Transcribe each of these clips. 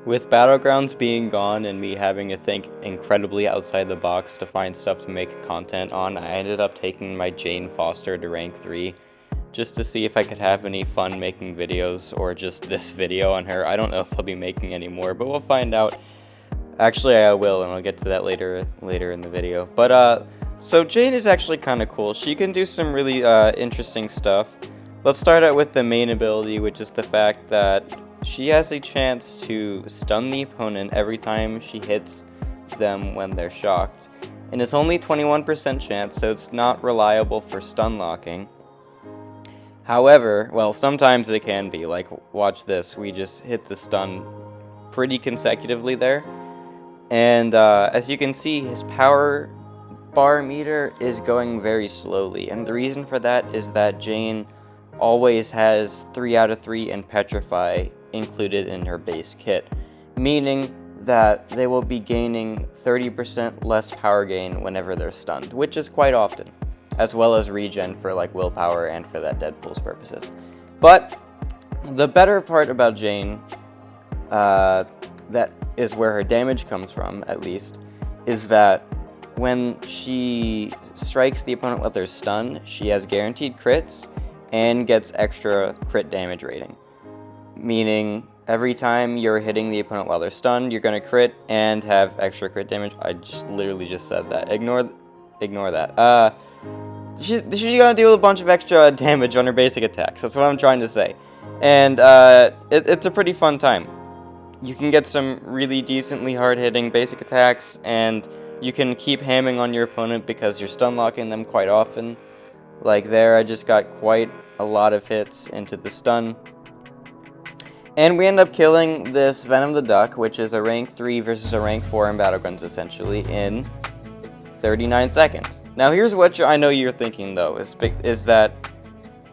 With Battlegrounds being gone and me having to think incredibly outside the box to find stuff to make content on, I ended up taking my Jane Foster to rank 3 just to see if I could have any fun making videos, or just this video on her. I don't know if I'll be making any more, but we'll find out. Actually, I will, and I'll get to that later in the video. But so Jane is actually kind of cool. She can do some really interesting stuff. Let's start out with the main ability, which is the fact that she has a chance to stun the opponent every time she hits them when they're shocked. And it's only 21% chance, so it's not reliable for stun locking. However, well, sometimes it can be. Like, watch this. We just hit the stun pretty consecutively there. And as you can see, his power bar meter is going very slowly. And the reason for that is that Jane always has 3 out of 3 and Petrify included in her base kit, meaning that they will be gaining 30% less power gain whenever they're stunned, which is quite often, as well as regen for like willpower and for that Deadpool's purposes. But the better part about Jane, that is where her damage comes from at least, is that when she strikes the opponent while they're stunned, she has guaranteed crits and gets extra crit damage rating. Meaning, every time you're hitting the opponent while they're stunned, you're going to crit and have extra crit damage. I just literally just said that. Ignore that. She's going to deal a bunch of extra damage on her basic attacks. That's what I'm trying to say. And it's a pretty fun time. You can get some really decently hard-hitting basic attacks, and you can keep hamming on your opponent because you're stun locking them quite often. Like there, I just got quite a lot of hits into the stun. And we end up killing this Venom the Duck, which is a rank 3 versus a rank 4 in Battlegrounds, essentially, in 39 seconds. Now, here's what I know you're thinking, though, is that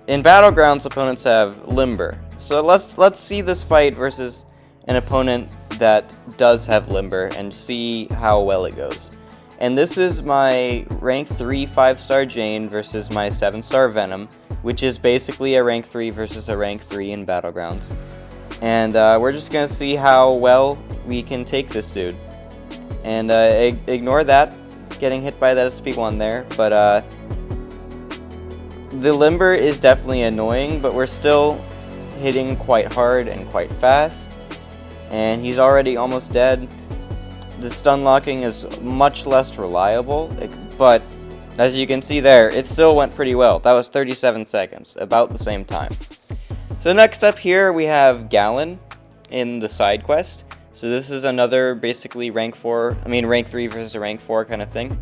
in Battlegrounds, opponents have Limber. So let's see this fight versus an opponent that does have Limber and see how well it goes. And this is my rank 3 5-star Jane versus my 7-star Venom, which is basically a rank 3 versus a rank 3 in Battlegrounds. And we're just going to see how well we can take this dude. And ignore that, getting hit by that SP1 there. But the Limber is definitely annoying, but we're still hitting quite hard and quite fast. And he's already almost dead. The stun locking is much less reliable, but as you can see there, it still went pretty well. That was 37 seconds, about the same time. So next up here, we have Gallon in the side quest. So this is another basically rank 3 versus a rank 4 kind of thing.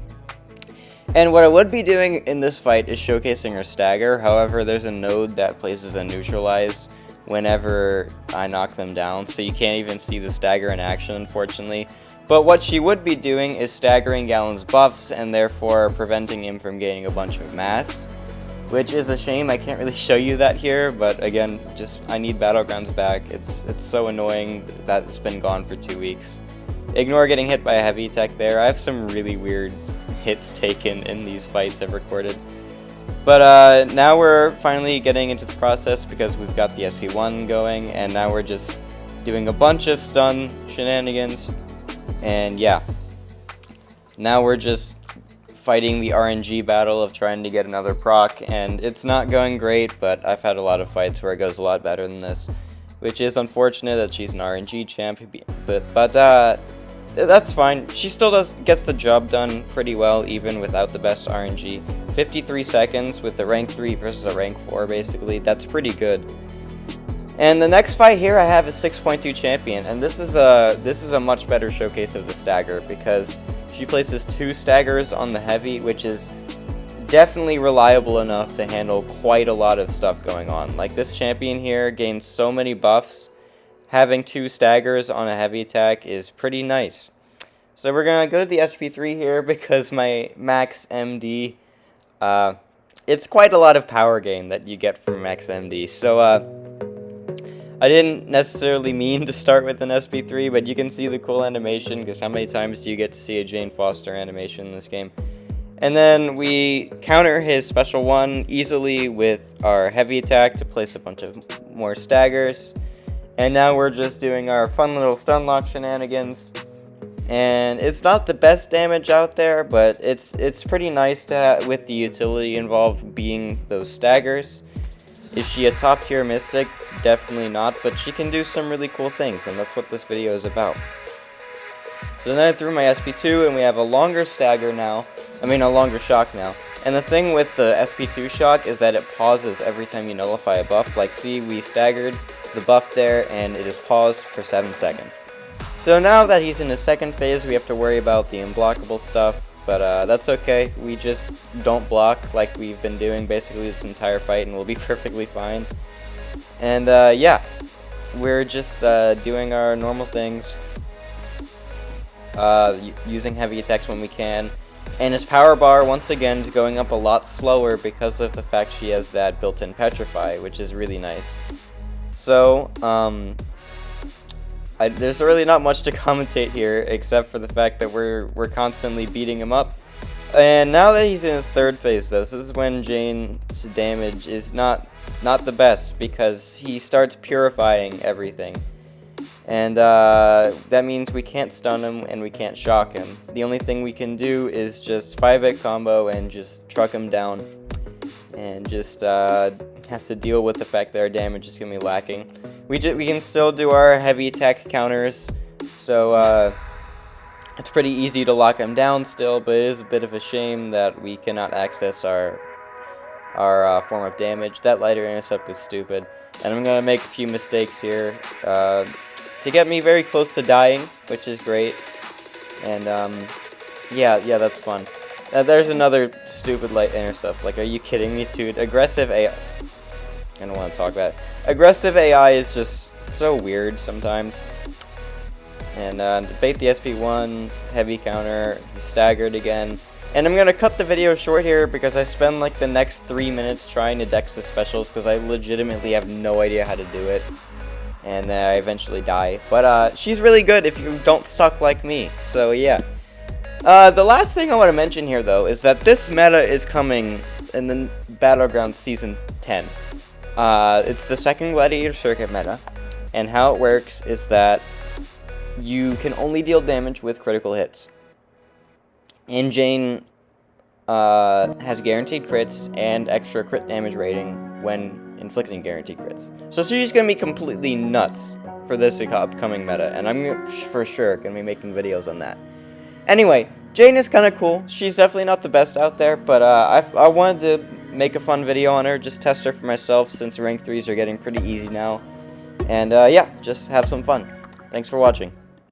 And what I would be doing in this fight is showcasing her Stagger. However, there's a node that places a neutralize whenever I knock them down, so you can't even see the Stagger in action, unfortunately. But what she would be doing is staggering Gallon's buffs and therefore preventing him from gaining a bunch of mass, which is a shame. I can't really show you that here, but again, I need Battlegrounds back. It's so annoying that it's been gone for 2 weeks. Ignore getting hit by a heavy attack there. I have some really weird hits taken in these fights I've recorded. But now we're finally getting into the process because we've got the SP1 going, and now we're just doing a bunch of stun shenanigans. And yeah, now we're just fighting the RNG battle of trying to get another proc, and it's not going great, but I've had a lot of fights where it goes a lot better than this, which is unfortunate that she's an RNG champ, but that's fine. She still gets the job done pretty well, even without the best RNG. 53 seconds with the rank 3 versus a rank 4, basically. That's pretty good. And the next fight here I have is 6.2 champion, and this is a much better showcase of the Stagger because she places 2 Staggers on the heavy, which is definitely reliable enough to handle quite a lot of stuff going on. Like this champion here gains so many buffs, having 2 Staggers on a heavy attack is pretty nice. So we're gonna go to the SP3 here because my max MD, it's quite a lot of power gain that you get from max MD. So I didn't necessarily mean to start with an SP3, but you can see the cool animation, because how many times do you get to see a Jane Foster animation in this game? And then we counter his special 1 easily with our heavy attack to place a bunch of more staggers. And now we're just doing our fun little stun lock shenanigans. And it's not the best damage out there, but it's pretty nice to have, with the utility involved being those staggers. Is she a top tier mystic? Definitely not, but she can do some really cool things, and that's what this video is about. So then I threw my SP2, and we have a longer stagger now. I mean, a longer shock now. And the thing with the SP2 shock is that it pauses every time you nullify a buff. Like, see, we staggered the buff there, and it is paused for 7 seconds. So now that he's in his second phase, we have to worry about the unblockable stuff, but that's okay. We just don't block like we've been doing basically this entire fight, and we'll be perfectly fine. And yeah, we're just doing our normal things, using heavy attacks when we can. And his power bar, once again, is going up a lot slower because of the fact she has that built-in petrify, which is really nice. So, there's really not much to commentate here, except for the fact that we're constantly beating him up. And now that he's in his third phase, though, this is when Jane's damage is not the best, because he starts purifying everything. And that means we can't stun him and we can't shock him. The only thing we can do is just 5-hit combo and just truck him down. And just have to deal with the fact that our damage is going to be lacking. We can still do our heavy attack counters, so it's pretty easy to lock him down still, but it is a bit of a shame that we cannot access our form of damage. That lighter intercept is stupid, and I'm going to make a few mistakes here to get me very close to dying, which is great. And yeah, that's fun. There's another stupid light intercept. Like, are you kidding me, dude? Aggressive AI. I don't want to talk about it. Aggressive AI is just so weird sometimes. And bait the SP1, heavy counter, staggered again. And I'm going to cut the video short here because I spend like the next 3 minutes trying to dex the specials because I legitimately have no idea how to do it. And I eventually die. But she's really good if you don't suck like me. So yeah. The last thing I want to mention here, though, is that this meta is coming in the Battleground Season 10. It's the second Gladiator Circuit meta, and how it works is that you can only deal damage with critical hits. And Jane has guaranteed crits and extra crit damage rating when inflicting guaranteed crits. So she's going to be completely nuts for this upcoming meta, and I'm for sure going to be making videos on that. Anyway, Jane is kind of cool. She's definitely not the best out there, but I wanted to make a fun video on her, just test her for myself since rank 3s are getting pretty easy now. And yeah, just have some fun. Thanks for watching.